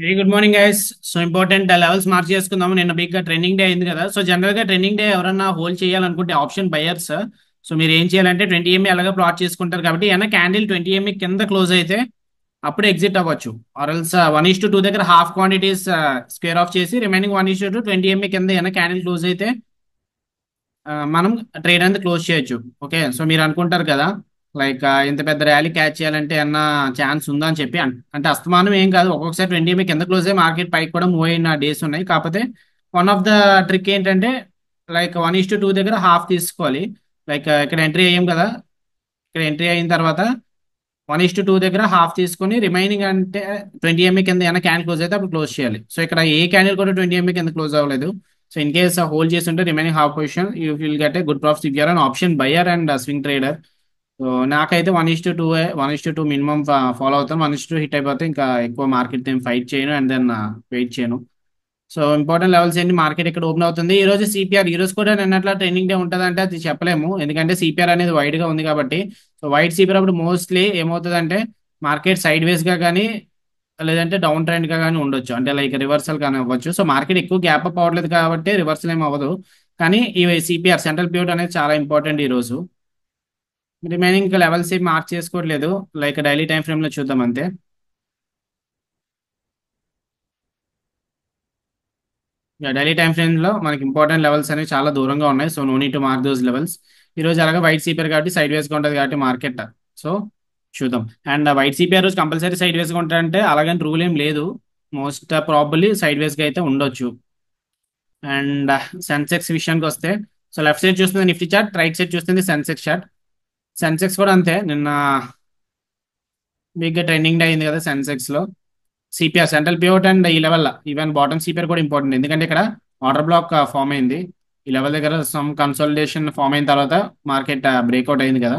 Very good morning guys. So important levels mark చేసుకుందాము. నిన్న big గా ట్రెండింగ్ డే అయింది కదా. సో జనరల్ గా ట్రెండింగ్ డే ఎవరన్నా హోల్డ్ చేయాలనుకుంటే ఆప్షన్ బయర్స్. సో మీరు ఏం చేయాలంటే 20 MA అలాగా ప్లాట్ చేసుకుంటారు కాబట్టి ఏమైనా క్యాండిల్ 20 MA కింద క్లోజ్ అయితే అప్పుడు ఎగ్జిట్ అవ్వచ్చు. ఆర్ఎల్స్ 1:2 దగ్గర హాఫ్ క్వాంటిటీస్ స్క్వేర్ ఆఫ్ చేసి రిమైనింగ్ 1:2 20 MA కింద ఏమైనా క్యాండిల్ క్లోజ్ అయితే మనం ట్రేడ్ అనేది క్లోజ్ చేయొచ్చు. ఓకే, సో మీరు అనుకుంటారు కదా, లైక్ ఇంత పెద్ద ర్యాలీ క్యాచ్ చేయాలంటే అన్న ఛాన్స్ ఉందా అని చెప్పి అంటే అస్తమానం ఏం కాదు, ఒక్కొక్కసారి 20 MA కింద క్లోజ్ అయ్యి మార్కెట్ పైకి కూడా మూవ్ అయిన డేస్ ఉన్నాయి. కాకపోతే వన్ ఆఫ్ ద ట్రిక్ ఏంటంటే లైక్ 1:2 దగ్గర హాఫ్ తీసుకోవాలి. లైక్ ఇక్కడ ఎంట్రీ అయ్యాం కదా, ఇక్కడ ఎంట్రీ అయిన తర్వాత 1:2 దగ్గర హాఫ్ తీసుకొని రిమైనింగ్ అంటే 20 MA కింద ఏమైనా క్యాండిల్ క్లోజ్ అయితే అప్పుడు క్లోజ్ చేయాలి. సో ఇక్కడ ఏ క్యాండిల్ కూడా 20 MA కింద క్లోజ్ అవ్వలేదు. సో ఇన్ కేస్ హోల్డ్ చేసి ఉంటే remaining half position you will get a good profit if you're an option buyer and swing trader. So నాకైతే 1:2 1:2 మినిమం ఫాలో అవుతాను. 1:2 హిట్ అయిపోతే ఇంకా ఎక్కువ మార్కెట్ ఏం ఫైట్ చేయను అండ్ దెన్ వెయిట్ చేయను. సో ఇంపార్టెంట్ లెవెల్స్ ఏంటి, మార్కెట్ ఇక్కడ ఓపెన్ అవుతుంది. ఈ రోజు సిపిఆర్, ఈ రోజు కూడా నిన్నట్లా ట్రైనింగ్ డే ఉంటుంది అంటే అది చెప్పలేము, ఎందుకంటే సిపిఆర్ అనేది వైడ్ గా ఉంది కాబట్టి. సో వైడ్ సిపిఆర్ అప్పుడు మోస్ట్లీ ఏమవుతుందంటే మార్కెట్ సైడ్ వేస్ గా కానీ లేదంటే డౌన్ ట్రెండ్ గా కానీ ఉండొచ్చు, అంటే లైక్ రివర్సల్ కానీ అవ్వచ్చు. సో మార్కెట్ ఎక్కువ గ్యాప్ అప్ అవ్వట్లేదు కాబట్టి రివర్సల్ ఏమి అవ్వదు. కానీ ఈ సిపిఆర్ సెంట్రల్ పివట్ అనేది చాలా ఇంపార్టెంట్ ఈ రోజు. రిమైనింగ్ లెవెల్స్ ఏం మార్క్ చేసుకోవట్లేదు, లైక్ డైలీ టైం ఫ్రేమ్ లో చూద్దాం అంతే. డైలీ టైం ఫ్రేమ్ లో మనకి ఇంపార్టెంట్ లెవెల్స్ అనేవి చాలా దూరంగా ఉన్నాయి. So no need to mark those levels. ఈ రోజు అలాగే వైట్ సిపిఆర్ కాబట్టి సైడ్ వేస్ గా ఉంటుంది కాబట్టి మార్కెట్. సో చూద్దాం. అండ్ వైట్ సిపిఆర్ రోజు కంపల్సరీ సైడ్ వేస్ గా ఉంటారంటే అలాగని రూల్ ఏం లేదు. మోస్ట్ ప్రాబబ్లీ సైడ్ వేస్ గా అయితే ఉండొచ్చు. అండ్ సెన్సెక్స్ విషయానికి వస్తే, సో లెఫ్ట్ సైడ్ చూస్తుంది నిఫ్టీ చార్ట్, రైట్ సైడ్ చూస్తుంది సెన్సెక్స్ చార్ట్. సెన్సెక్స్ కూడా అంతే, నిన్న బిగ్ గా ట్రెండింగ్ అయింది కదా సెన్సెక్స్ లో. సిపిఆర్ సెంట్రల్ పివట్ అండ్ ఈ లెవెల్ ఈవెన్ బాటమ్ సిపిఆర్ కూడా ఇంపార్టెంట్, ఎందుకంటే ఇక్కడ ఆర్డర్ బ్లాక్ ఫామ్ అయింది. ఈ లెవెల్ దగ్గర సమ్ కన్సల్టేషన్ ఫామ్ అయిన తర్వాత మార్కెట్ బ్రేక్అవుట్ అయింది కదా.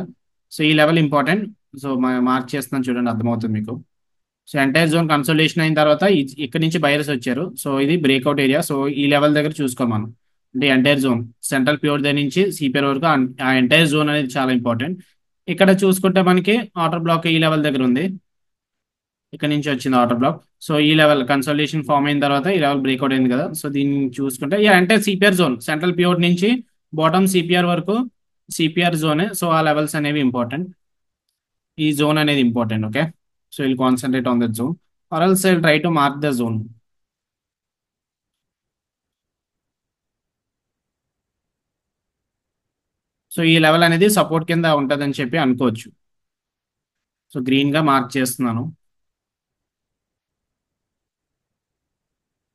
సో ఈ లెవెల్ ఇంపార్టెంట్. సో మార్క్ చేస్తున్నాను చూడండి, అర్థమవుతుంది మీకు. సో ఎంటైర్ జోన్ కన్సల్టేషన్ అయిన తర్వాత ఇక్కడ నుంచి బయర్స్ వచ్చారు. సో ఇది బ్రేక్అవుట్ ఏరియా. సో ఈ లెవెల్ దగ్గర చూసుకోవాలి మనం, అంటే ఎంటైర్ జోన్ సెంట్రల్ పివట్ దగ్గర నుంచి సిపిఆర్ వరకు ఆ ఎంటైర్ జోన్ అనేది చాలా ఇంపార్టెంట్. ఇక్కడ చూసుకుంటే మనకి ఆర్డర్ బ్లాక్ ఈ లెవెల్ దగ్గర ఉంది, ఇక్కడ నుంచి వచ్చింది ఆర్డర్ బ్లాక్. సో ఈ లెవెల్ కన్సల్టేషన్ ఫామ్ అయిన తర్వాత ఈ లెవెల్ బ్రేక్అవుట్ అయింది కదా. సో దీన్ని చూసుకుంటే అంటే సిపిఆర్ జోన్ సెంట్రల్ పివట్ నుంచి బాటమ్ సిపిఆర్ వరకు సిపిఆర్ జోనే. సో ఆ లెవెల్స్ అనేవి ఇంపార్టెంట్, ఈ జోన్ అనేది important. Okay, so will concentrate on that zone or else I try to mark the zone. So ఈ లెవెల్ అనేది సపోర్ట్ కింద ఉంటుందని చెప్పి అనుకోవచ్చు. సో గ్రీన్ గా మార్క్ చేస్తున్నాను.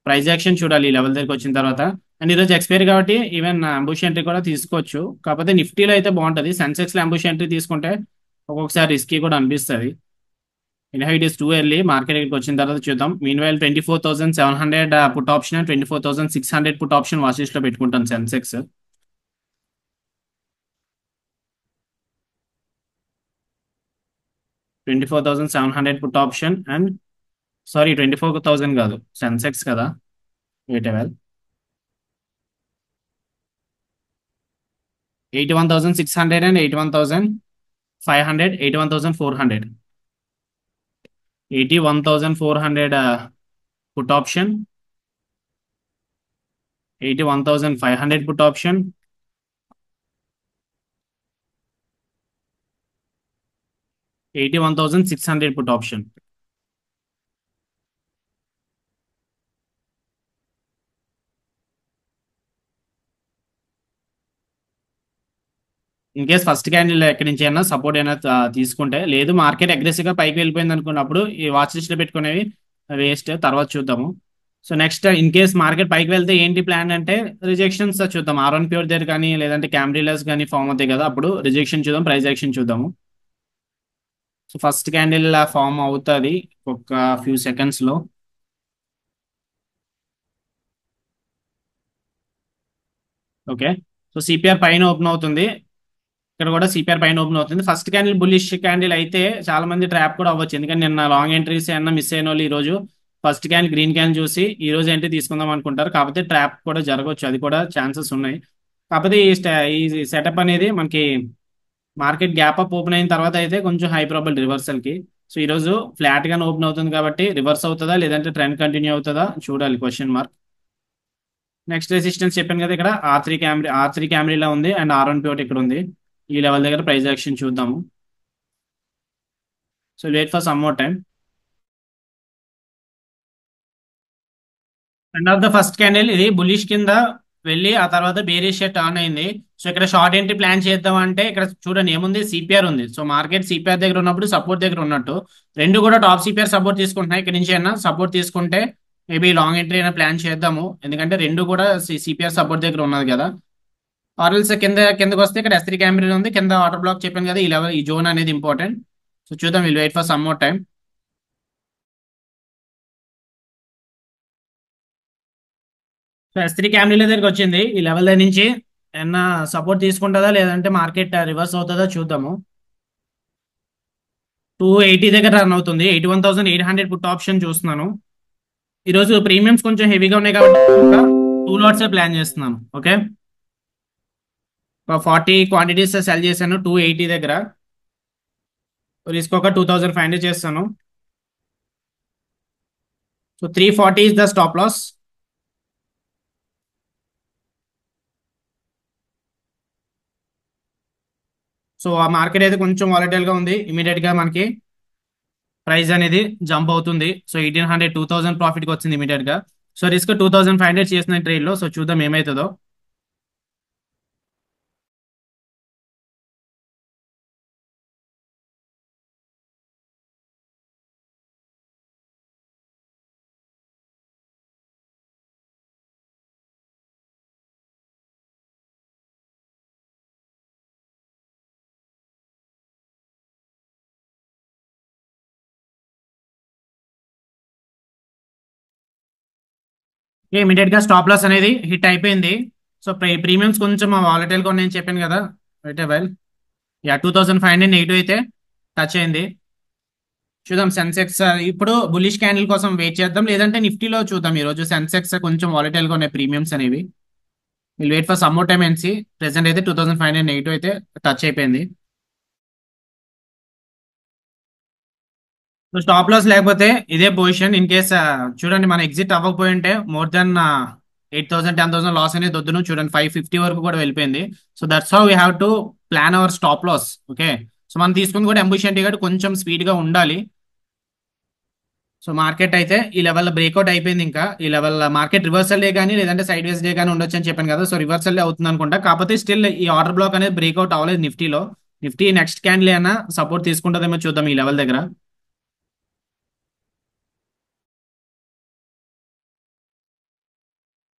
ప్రైస్ యాక్షన్ చూడాలి ఈ లెవెల్ దగ్గరికి వచ్చిన తర్వాత. అండ్ ఈరోజు ఎక్స్పైరీ కాబట్టి ఈవెన్ అంబుష్ ఎంట్రీ కూడా తీసుకోవచ్చు. కాకపోతే నిఫ్టీలో అయితే బాగుంటుంది, సెన్సెక్స్ లో అంబుష్ ఎంట్రీ తీసుకుంటే ఒక్కొక్కసారి రిస్కీ కూడా అనిపిస్తుంది. In it is too early, market ఇక్కడికి వచ్చిన తర్వాత చూద్దాం. Meanwhile 24,700 put option, 24,600 put option వాషెస్ లో పెట్టుకుంటాను Sensex. 24,700 put option and sorry 24,000 కాదు, సెన్సెక్స్ కదా. Wait well, 81,600 and 81,500, 81,400, 81,400 put option, 81,500 put option, 81,600 put option. In case first candle ఎక్కడి నుంచి అయినా సపోర్ట్ అయినా తీసుకుంటే, లేదు మార్కెట్ అగ్రెసివ్ గా పైకి వెళ్ళిపోయింది అనుకున్నప్పుడు ఈ వాచ్ లిస్ట్ లో పెట్టుకునేవి వేస్ట్, తర్వాత చూద్దాము. So next in case market పైకి వెళ్తే ఏంటి ప్లాన్ అంటే రిజెక్షన్స్ చూద్దాం. ఆర్1 ప్యూర్ దగ్గర కానీ లేదంటే క్యాంబ్రిలస్ కానీ ఫామ్ అవుతాయి కదా, అప్పుడు రిజెక్షన్ చూద్దాం, ప్రైస్ యాక్షన్ చూద్దాము. సో ఫస్ట్ క్యాండిల్ ఫామ్ అవుతుంది ఒక ఫ్యూ సెకండ్స్ లో. ఓకే, సో సిపిఆర్ పైన ఓపెన్ అవుతుంది, ఇక్కడ కూడా సిపిఆర్ పైన ఓపెన్ అవుతుంది. ఫస్ట్ క్యాండిల్ బుల్లిష్ క్యాండిల్ అయితే చాలా మంది ట్రాప్ కూడా అవ్వచ్చు, ఎందుకంటే నిన్న లాంగ్ ఎంట్రీస్ ఏమన్నా మిస్ అయిన వాళ్ళు ఈ రోజు ఫస్ట్ క్యాండిల్ గ్రీన్ క్యాండిల్ చూసి ఈ రోజు ఎంట్రీ తీసుకుందాం అనుకుంటారు. కాకపోతే ట్రాప్ కూడా జరగవచ్చు, అది కూడా ఛాన్సెస్ ఉన్నాయి. కాకపోతే ఈ సెటప్ అనేది మనకి మార్కెట్ గ్యాప్ అప్ ఓపెన్ అయిన తర్వాత అయితే కొంచెం హై ప్రాబిలిటీ రివర్సల్ కి. సో ఈరోజు ఫ్లాట్ గానే ఓపెన్ అవుతుంది కాబట్టి రివర్స్ అవుతుందా లేదంటే ట్రెండ్ కంటిన్యూ అవుతుందా చూడాలి, క్వశ్చన్ మార్క్. నెక్స్ట్ రెసిస్టెన్స్ చెప్పాను కదా, ఇక్కడ ఆర్ త్రీ క్యామ్రీలా ఉంది అండ్ R1 పివట్ ఇక్కడ ఉంది. ఈ లెవెల్ దగ్గర ప్రైస్ యాక్షన్ చూద్దాము. So wait for some more time. End of the first candle ఇది బులిష్ కింద వెళ్ళి ఆ తర్వాత బేరిష్ టర్న్ అయింది. సో ఇక్కడ షార్ట్ ఎంట్రీ ప్లాన్ చేద్దాం అంటే ఇక్కడ చూడండి ఏముంది, సిపిఆర్ ఉంది. సో మార్కెట్ సిపిఆర్ దగ్గర ఉన్నప్పుడు సపోర్ట్ దగ్గర ఉన్నట్టు రెండు కూడా టాప్ సిపిఆర్ సపోర్ట్ తీసుకుంటున్నాయి. ఇక్కడ నుంచి అయినా సపోర్ట్ తీసుకుంటే మేబీ లాంగ్ ఎంట్రీ అయినా ప్లాన్ చేద్దాము, ఎందుకంటే రెండు కూడా సిపిఆర్ సపోర్ట్ దగ్గర ఉన్నది కదా. ఆర్ఎల్స్ కిందకి వస్తే ఇక్కడ S3 క్యామెరా ఉంది, కింద వాటర్ బ్లాక్ చెప్పాను కదా, ఈ లెవెల్ ఈ జోన్ అనేది ఇంపార్టెంట్. సో చూద్దాం, will wait for some more time. So S3 camera దగ్గరికి వచ్చింది, ఈ లెవెల్ దగ్గర నుంచి ఏమన్నా సపోర్ట్ తీసుకుంటుందా లేదంటే మార్కెట్ రివర్స్ అవుతుందా చూద్దాము. 280 దగ్గర రన్ అవుతుంది, 81,800 పుట్ ఆప్షన్ చూస్తున్నాను. ఈరోజు ప్రీమియమ్స్ కొంచెం హెవీగా ఉన్నాయి కాబట్టి ఒక 2 లాట్స్ ప్లాన్ చేస్తున్నాను. ఓకే, ఒక 40 క్వాంటిటీస్ సెల్ చేశాను 280 దగ్గర. రిస్క్ ఒక 2,500 చేస్తాను. So 340 is the stop loss. So ఆ మార్కెట్ అయితే కొంచెం వాలటైల్ గా ఉంది, ఇమీడియట్ గా మనకి ప్రైస్ అనేది జంప్ అవుతుంది. సో 1,800 2,000 ప్రాఫిట్ కి వచ్చింది ఇమీడియట్ గా. సో రిస్క్ 2,500 చేసిన ట్రేడ్ లో. సో చూద్దాం ఏమవుతుందో. ఇమీడియట్ గా స్టాప్ లాస్ అనేది హిట్ అయిపోయింది. సో ప్రీమియమ్స్ కొంచెం వాలటైల్ గా ఉన్నాయని చెప్పాను కదా. రైట్ వెల్, యా 2,500 నెగిటివ్ అయితే టచ్ అయింది. చూద్దాం సెన్సెక్స్ ఇప్పుడు బులిష్ క్యాండిల్ కోసం వెయిట్ చేద్దాం, లేదంటే నిఫ్టీలో చూద్దాం. ఈ రోజు సెన్సెక్స్ కొంచెం వాలటైల్ గా ఉన్నాయి ప్రీమియమ్స్ అనేవి. Will wait for some more time ఎన్సీ. ప్రెసెంట్ అయితే 2,500 నెగిటివ్ అయితే టచ్ అయిపోయింది. సో స్టాప్ లాస్ లేకపోతే ఇదే పొజిషన్ ఇన్ కేస్ చూడండి మన ఎగ్జిట్ అవ్వకపోయి ఉంటే మోర్ దెన్ 8,000 10,000 లాస్ అనేది వద్దును. చూడండి 550 వరకు కూడా వెళ్ళిపోయింది. So that's how we have to plan our stop loss. Okay, so మనం తీసుకుంది కూడా అంబిషియంట్ గా కొంచెం స్పీడ్ గా ఉండాలి. సో మార్కెట్ అయితే ఈ లెవెల్ బ్రేక్అవుట్ అయిపోయింది. ఇంకా ఈ లెవెల్ మార్కెట్ రివర్సల్ డే కానీ లేదంటే సైడ్ వేస్ డే కానీ ఉండొచ్చు అని చెప్పాను కదా. సో రివర్సల్ డే అవుతుంది అనుకుంటా, కాకపోతే స్టిల్ ఈ ఆర్డర్ బ్లాక్ అనేది బ్రేక్అవుట్ అవ్వలేదు నిఫ్టీలో. నిఫ్టీ నెక్స్ట్ క్యాండిల్ అయినా సపోర్ట్ తీసుకుంటుందేమో చూద్దాం ఈ లెవెల్ దగ్గర.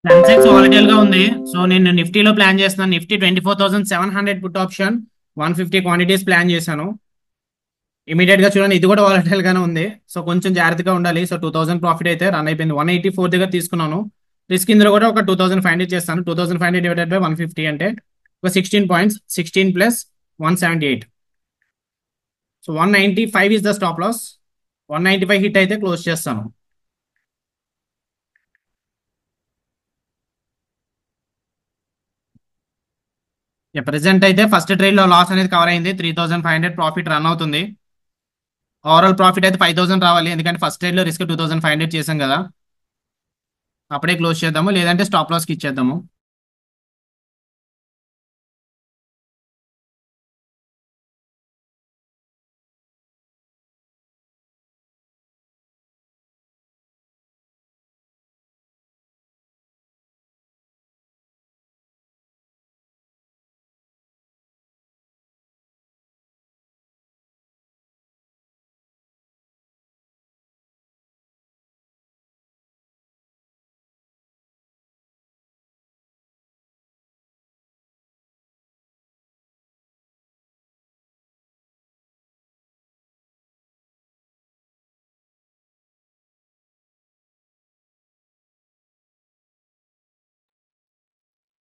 సెన్సెక్స్ వాలటైల్ గా ఉంది. సో నేను నిఫ్టీలో ప్లాన్ చేస్తున్నాను. Nifty 24,700 put option 150 quantities plan చేశాను. ఇమీడియట్ గా చూడండి ఇది కూడా వాలటైల్ గానే ఉంది. సో కొంచెం జాగ్రత్తగా ఉండాలి. సో 2,000 ప్రాఫిట్ అయితే రన్ అయిపోయింది. 184 దగ్గర తీసుకున్నాను. రిస్క్ ఇందులో కూడా ఒక 2,500 చేస్తాను. 2,500 డివైడెడ్ బై 150 అంటే ఒక 16 points, 16 plus 178. So 195 is the stop loss. 195 hit అయితే క్లోజ్ చేస్తాను. ప్రెసెంట్ అయితే ఫస్ట్ ట్రేడ్ లో లాస్ అనేది కవర్ అయింది. 3,500 ప్రాఫిట్ రన్ అవుతుంది. ఓవరాల్ ప్రాఫిట్ అయితే 5,000 రావాలి, ఎందుకంటే ఫస్ట్ ట్రేడ్ లో రిస్క్ 2,500 చేసాం కదా. అప్పుడే క్లోజ్ చేద్దాము, లేదంటే స్టాప్ లాస్ కి ఇచ్చేద్దాము.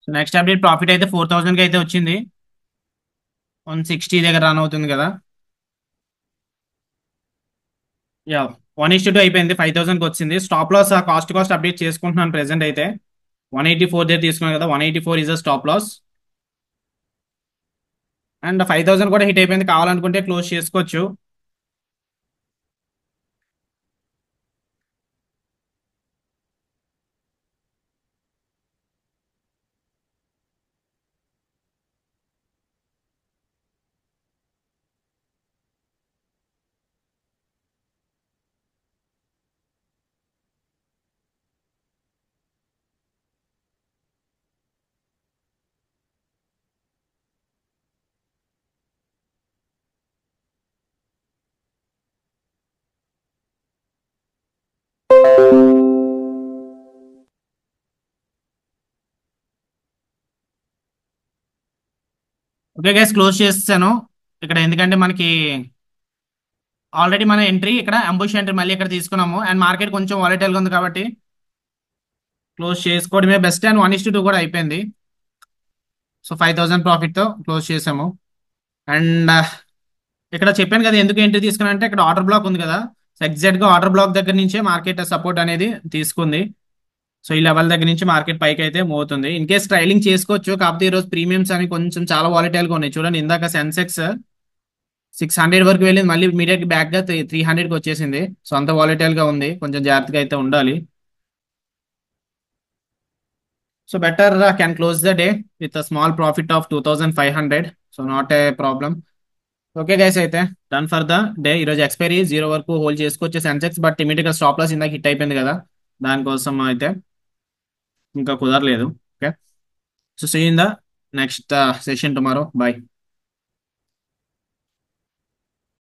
సో నెక్స్ట్ అప్డేట్ ప్రాఫిట్ అయితే 4,000 కి అయితే వచ్చింది. 160 దగ్గర రన్ అవుతుంది కదా. యా 1:2 అయిపోయింది, 5,000 కి వచ్చింది. స్టాప్ లాస్ కాస్ట్ అప్డేట్ చేసుకుంటున్నాను ప్రెసెంట్ అయితే. 184 దగ్గర తీసుకున్నాను కదా, 184 is the stop loss. And 5,000 కూడా హిట్ అయిపోయింది, కావాలనుకుంటే క్లోజ్ చేసుకోవచ్చు. ఓకే గైస్, క్లోజ్ చేస్తాను ఇక్కడ, ఎందుకంటే మనకి ఆల్రెడీ మన ఎంట్రీ ఇక్కడ అంబుష్ ఎంట్రీ మళ్ళీ ఇక్కడ తీసుకున్నాము, అండ్ మార్కెట్ కొంచెం వాలటైల్ గా ఉంది కాబట్టి క్లోజ్ చేసుకోవడమే బెస్ట్. అండ్ 1:2 కూడా అయిపోయింది. సో 5,000 ప్రాఫిట్ తో క్లోజ్ చేసాము. అండ్ ఇక్కడ చెప్పాను కదా ఎందుకు ఎంట్రీ తీసుకున్నా అంటే, ఇక్కడ ఆర్డర్ బ్లాక్ ఉంది కదా, సో ఎగ్జాక్ట్ గా ఆర్డర్ బ్లాక్ దగ్గర నుంచే మార్కెట్ సపోర్ట్ అనేది తీసుకుంది. సో ఈ లెవెల్ దగ్గర నుంచి మార్కెట్ పైకి అయితే మూవ్ అవుతుంది. ఇన్ కేస్ ట్రైలింగ్ చేసుకోవచ్చు, కాకపోతే ఈ రోజు ప్రీమియమ్స్ అని కొంచెం చాలా వాలిటైల్ గా ఉన్నాయి. చూడండి, ఇందాక సెన్సెక్స్ 600 వరకు వెళ్ళింది, మళ్ళీ ఇమీడియట్ బ్యాక్ గా 300 కి వచ్చేసింది. సో అంత వాలిటైల్ గా ఉంది, కొంచెం జాగ్రత్తగా అయితే ఉండాలి. So better can close the day with a small profit of 2,500. So not a problem. Okay guys, అయితే డన్ ఫర్ ద డే. ఈరోజు ఎక్స్పైరీ 0 వరకు హోల్డ్ చేసుకోవచ్చు సెన్సెక్స్, బట్ ఇమీడియట్ గా స్టాప్ లాస్ ఇందాక హిట్ అయిపోయింది కదా, దానికోసం అయితే ఇంకా కుదరలేదు. Okay, so see in the next session tomorrow. Bye.